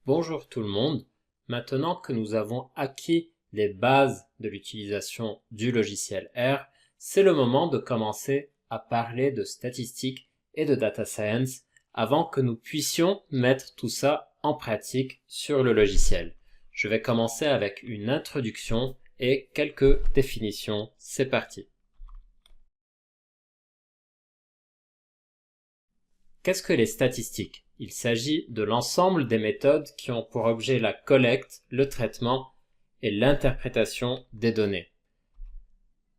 Bonjour tout le monde. Maintenant que nous avons acquis les bases de l'utilisation du logiciel R, c'est le moment de commencer à parler de statistiques et de data science avant que nous puissions mettre tout ça en pratique sur le logiciel. Je vais commencer avec une introduction et quelques définitions. C'est parti. Qu'est-ce que les statistiques? Il s'agit de l'ensemble des méthodes qui ont pour objet la collecte, le traitement et l'interprétation des données.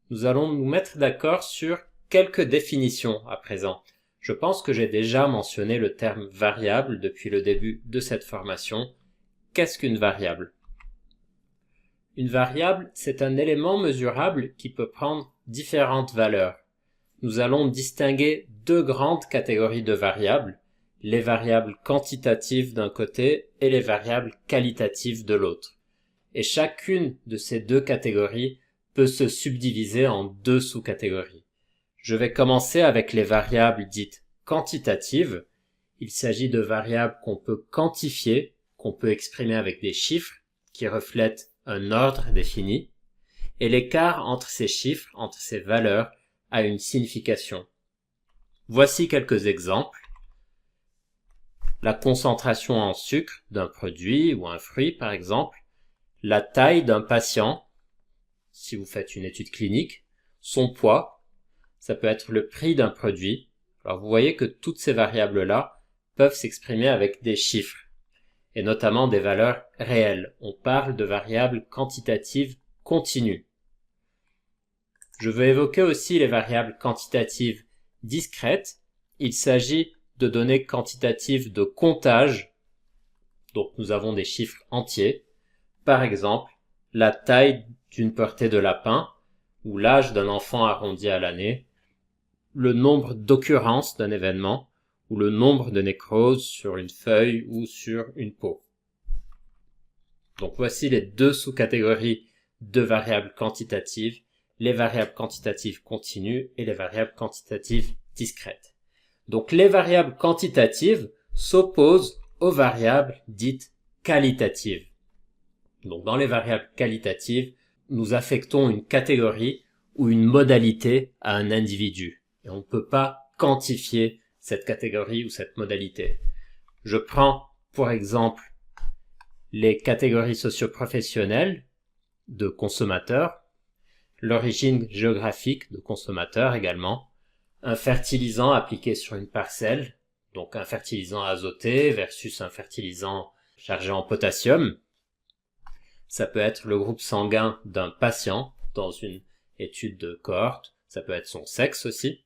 Nous allons nous mettre d'accord sur quelques définitions à présent. Je pense que j'ai déjà mentionné le terme variable depuis le début de cette formation. Qu'est-ce qu'une variable? Une variable, c'est un élément mesurable qui peut prendre différentes valeurs. Nous allons distinguer deux grandes catégories de variables, les variables quantitatives d'un côté et les variables qualitatives de l'autre. Et chacune de ces deux catégories peut se subdiviser en deux sous-catégories. Je vais commencer avec les variables dites quantitatives. Il s'agit de variables qu'on peut quantifier, qu'on peut exprimer avec des chiffres qui reflètent un ordre défini, et l'écart entre ces chiffres, entre ces valeurs, a une signification. Voici quelques exemples. La concentration en sucre d'un produit ou un fruit, par exemple, la taille d'un patient, si vous faites une étude clinique, son poids, ça peut être le prix d'un produit. Alors vous voyez que toutes ces variables-là peuvent s'exprimer avec des chiffres, et notamment des valeurs réelles. On parle de variables quantitatives continues. Je veux évoquer aussi les variables quantitatives discrètes. Il s'agit de données quantitatives de comptage. Donc nous avons des chiffres entiers. Par exemple, la taille d'une portée de lapin ou l'âge d'un enfant arrondi à l'année, le nombre d'occurrences d'un événement ou le nombre de nécroses sur une feuille ou sur une peau. Donc voici les deux sous-catégories de variables quantitatives, les variables quantitatives continues et les variables quantitatives discrètes. Donc les variables quantitatives s'opposent aux variables dites qualitatives. Donc dans les variables qualitatives, nous affectons une catégorie ou une modalité à un individu. Et on ne peut pas quantifier cette catégorie ou cette modalité. Je prends pour exemple les catégories socio-professionnelles de consommateurs, l'origine géographique de consommateurs également, un fertilisant appliqué sur une parcelle, donc un fertilisant azoté versus un fertilisant chargé en potassium. Ça peut être le groupe sanguin d'un patient dans une étude de cohorte, ça peut être son sexe aussi.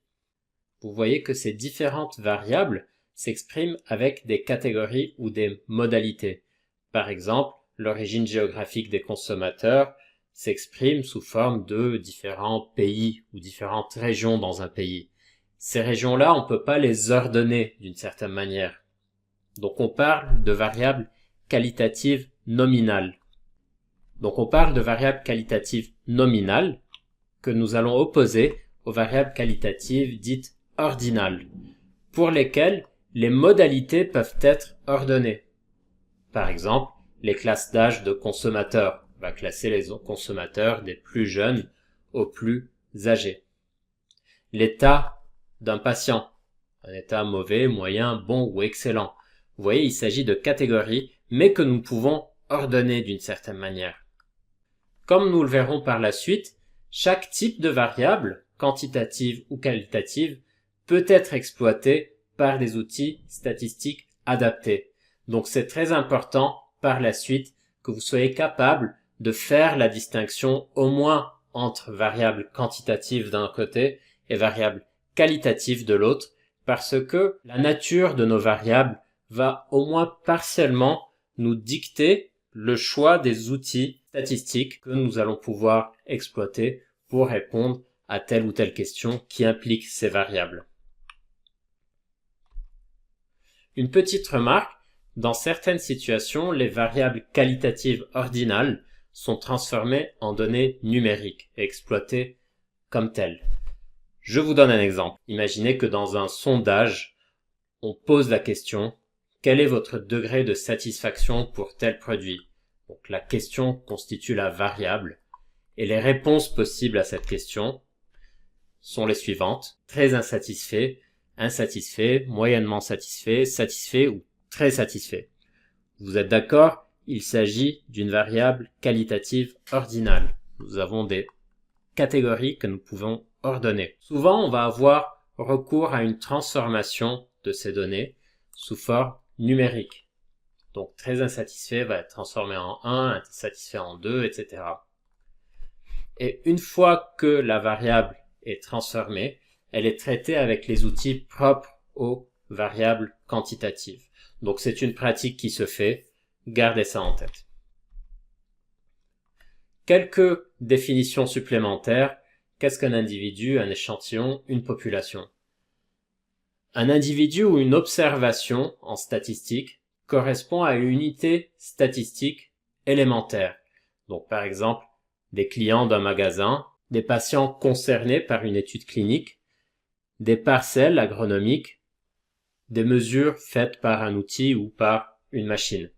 Vous voyez que ces différentes variables s'expriment avec des catégories ou des modalités. Par exemple, l'origine géographique des consommateurs s'exprime sous forme de différents pays ou différentes régions dans un pays. Ces régions-là, on ne peut pas les ordonner d'une certaine manière. Donc on parle de variables qualitatives nominales. Donc on parle de variables qualitatives nominales que nous allons opposer aux variables qualitatives dites ordinales, pour lesquelles les modalités peuvent être ordonnées. Par exemple, les classes d'âge de consommateurs. On va classer les consommateurs des plus jeunes aux plus âgés. L'état d'un patient. Un état mauvais, moyen, bon ou excellent. Vous voyez, il s'agit de catégories, mais que nous pouvons ordonner d'une certaine manière. Comme nous le verrons par la suite, chaque type de variable, quantitative ou qualitative, peut être exploité par des outils statistiques adaptés. Donc c'est très important par la suite que vous soyez capable de faire la distinction au moins entre variables quantitatives d'un côté et variables qualitatives de l'autre, parce que la nature de nos variables va au moins partiellement nous dicter le choix des outils statistiques que nous allons pouvoir exploiter pour répondre à telle ou telle question qui implique ces variables. Une petite remarque, dans certaines situations, les variables qualitatives ordinales sont transformées en données numériques et exploitées comme telles. Je vous donne un exemple. Imaginez que dans un sondage, on pose la question quel est votre degré de satisfaction pour tel produit? Donc la question constitue la variable et les réponses possibles à cette question sont les suivantes: très insatisfait, insatisfait, moyennement satisfait, satisfait ou très satisfait. Vous êtes d'accord? Il s'agit d'une variable qualitative ordinale. Nous avons des catégories que nous pouvons ordonner. Souvent, on va avoir recours à une transformation de ces données sous forme numérique. Donc, très insatisfait va être transformé en 1, insatisfait en 2, etc. Et une fois que la variable est transformée, elle est traitée avec les outils propres aux variables quantitatives. Donc, c'est une pratique qui se fait. Gardez ça en tête. Quelques définitions supplémentaires. Qu'est-ce qu'un individu, un échantillon, une population? Un individu ou une observation en statistique correspond à une unité statistique élémentaire. Donc par exemple, des clients d'un magasin, des patients concernés par une étude clinique, des parcelles agronomiques, des mesures faites par un outil ou par une machine.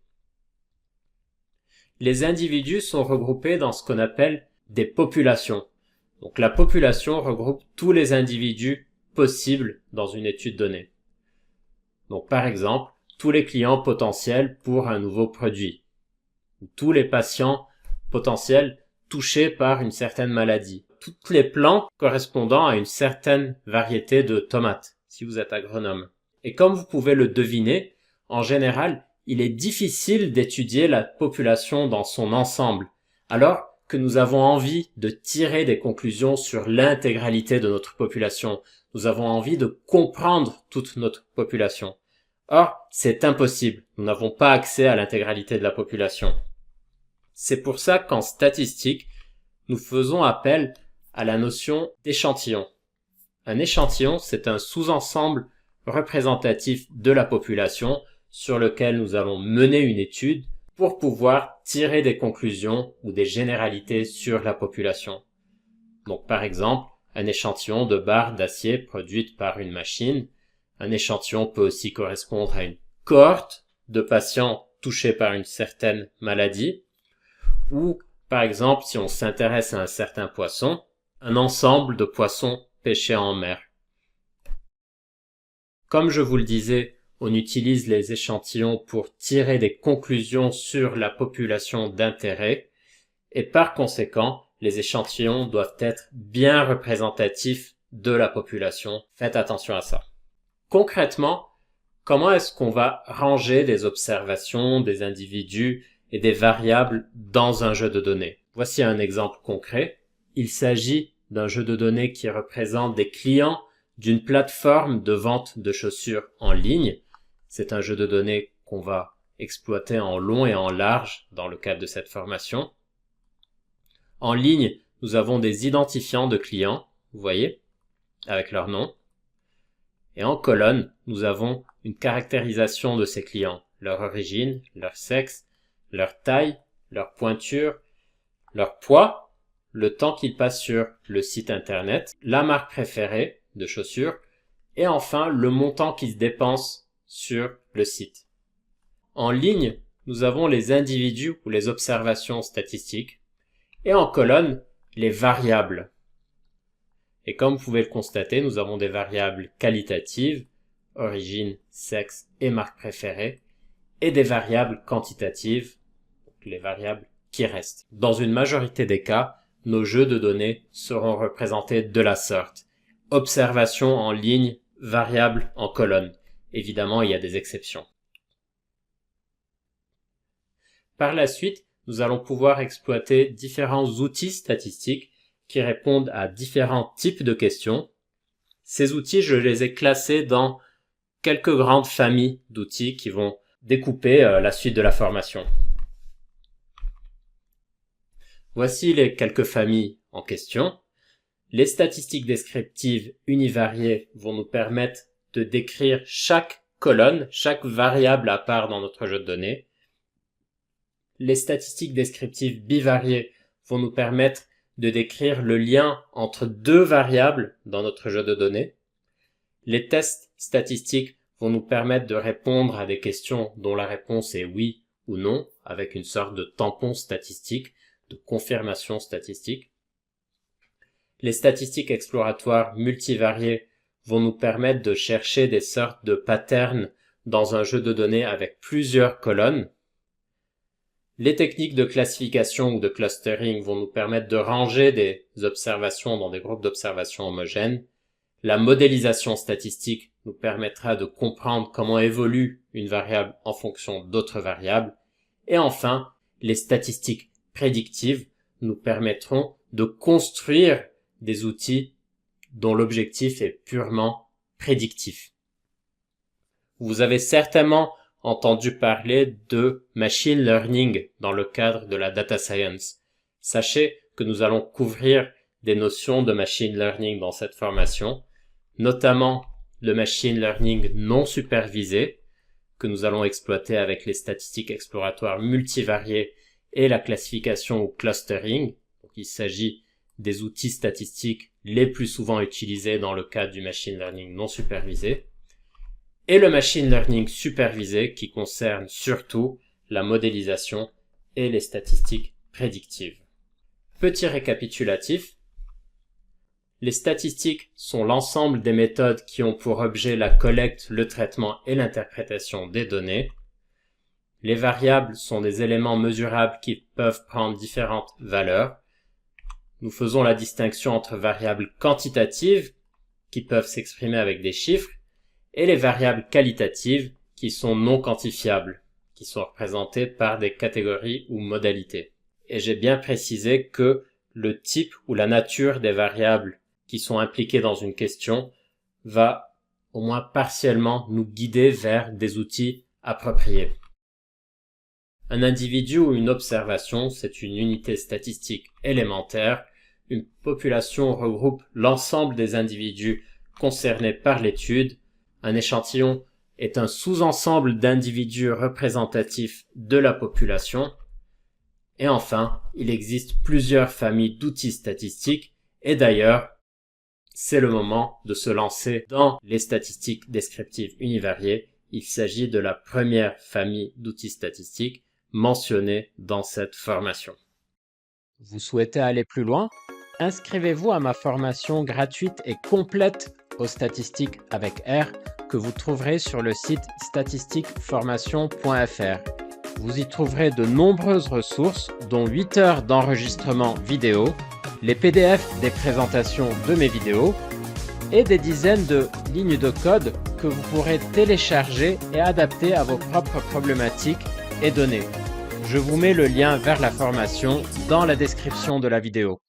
Les individus sont regroupés dans ce qu'on appelle des populations. Donc la population regroupe tous les individus possibles dans une étude donnée. Donc par exemple, tous les clients potentiels pour un nouveau produit, ou tous les patients potentiels touchés par une certaine maladie, toutes les plantes correspondant à une certaine variété de tomates, si vous êtes agronome. Et comme vous pouvez le deviner, en général, il est difficile d'étudier la population dans son ensemble, alors que nous avons envie de tirer des conclusions sur l'intégralité de notre population. Nous avons envie de comprendre toute notre population. Or, c'est impossible. Nous n'avons pas accès à l'intégralité de la population. C'est pour ça qu'en statistique, nous faisons appel à la notion d'échantillon. Un échantillon, c'est un sous-ensemble représentatif de la population sur lequel nous allons mener une étude pour pouvoir tirer des conclusions ou des généralités sur la population. Donc par exemple, un échantillon de barres d'acier produite par une machine. Un échantillon peut aussi correspondre à une cohorte de patients touchés par une certaine maladie. Ou par exemple, si on s'intéresse à un certain poisson, un ensemble de poissons pêchés en mer. Comme je vous le disais, on utilise les échantillons pour tirer des conclusions sur la population d'intérêt et par conséquent, les échantillons doivent être bien représentatifs de la population. Faites attention à ça. Concrètement, comment est-ce qu'on va ranger des observations, des individus et des variables dans un jeu de données? Voici un exemple concret. Il s'agit d'un jeu de données qui représente des clients d'une plateforme de vente de chaussures en ligne. C'est un jeu de données qu'on va exploiter en long et en large dans le cadre de cette formation. En ligne, nous avons des identifiants de clients, vous voyez, avec leur nom. Et en colonne, nous avons une caractérisation de ces clients, leur origine, leur sexe, leur taille, leur pointure, leur poids, le temps qu'ils passent sur le site internet, la marque préférée de chaussures, et enfin le montant qu'ils dépensent sur le site. En ligne, nous avons les individus ou les observations statistiques, et en colonne, les variables. Et comme vous pouvez le constater, nous avons des variables qualitatives, origine, sexe et marque préférée, et des variables quantitatives, donc les variables qui restent. Dans une majorité des cas, nos jeux de données seront représentés de la sorte. Observation en ligne, variable en colonne. Évidemment, il y a des exceptions. Par la suite, nous allons pouvoir exploiter différents outils statistiques qui répondent à différents types de questions. Ces outils, je les ai classés dans quelques grandes familles d'outils qui vont découper la suite de la formation. Voici les quelques familles en question. Les statistiques descriptives univariées vont nous permettre de décrire chaque colonne, chaque variable à part dans notre jeu de données. Les statistiques descriptives bivariées vont nous permettre de décrire le lien entre deux variables dans notre jeu de données. Les tests statistiques vont nous permettre de répondre à des questions dont la réponse est oui ou non, avec une sorte de tampon statistique, de confirmation statistique. Les statistiques exploratoires multivariées vont nous permettre de chercher des sortes de patterns dans un jeu de données avec plusieurs colonnes. Les techniques de classification ou de clustering vont nous permettre de ranger des observations dans des groupes d'observations homogènes. La modélisation statistique nous permettra de comprendre comment évolue une variable en fonction d'autres variables. Et enfin, les statistiques prédictives nous permettront de construire des outils dont l'objectif est purement prédictif. Vous avez certainement entendu parler de machine learning dans le cadre de la data science. Sachez que nous allons couvrir des notions de machine learning dans cette formation, notamment le machine learning non supervisé, que nous allons exploiter avec les statistiques exploratoires multivariées et la classification ou clustering. Donc, il s'agit des outils statistiques les plus souvent utilisés dans le cadre du machine learning non supervisé, et le machine learning supervisé qui concerne surtout la modélisation et les statistiques prédictives. Petit récapitulatif. Les statistiques sont l'ensemble des méthodes qui ont pour objet la collecte, le traitement et l'interprétation des données. Les variables sont des éléments mesurables qui peuvent prendre différentes valeurs. Nous faisons la distinction entre variables quantitatives qui peuvent s'exprimer avec des chiffres et les variables qualitatives qui sont non quantifiables, qui sont représentées par des catégories ou modalités. Et j'ai bien précisé que le type ou la nature des variables qui sont impliquées dans une question va au moins partiellement nous guider vers des outils appropriés. Un individu ou une observation, c'est une unité statistique élémentaire. Une population regroupe l'ensemble des individus concernés par l'étude. Un échantillon est un sous-ensemble d'individus représentatifs de la population. Et enfin, il existe plusieurs familles d'outils statistiques et d'ailleurs, c'est le moment de se lancer dans les statistiques descriptives univariées. Il s'agit de la première famille d'outils statistiques mentionnée dans cette formation. Vous souhaitez aller plus loin? Inscrivez-vous à ma formation gratuite et complète aux statistiques avec R que vous trouverez sur le site statistiqueformation.fr. Vous y trouverez de nombreuses ressources, dont 8 heures d'enregistrement vidéo, les PDF des présentations de mes vidéos et des dizaines de lignes de code que vous pourrez télécharger et adapter à vos propres problématiques et données. Je vous mets le lien vers la formation dans la description de la vidéo.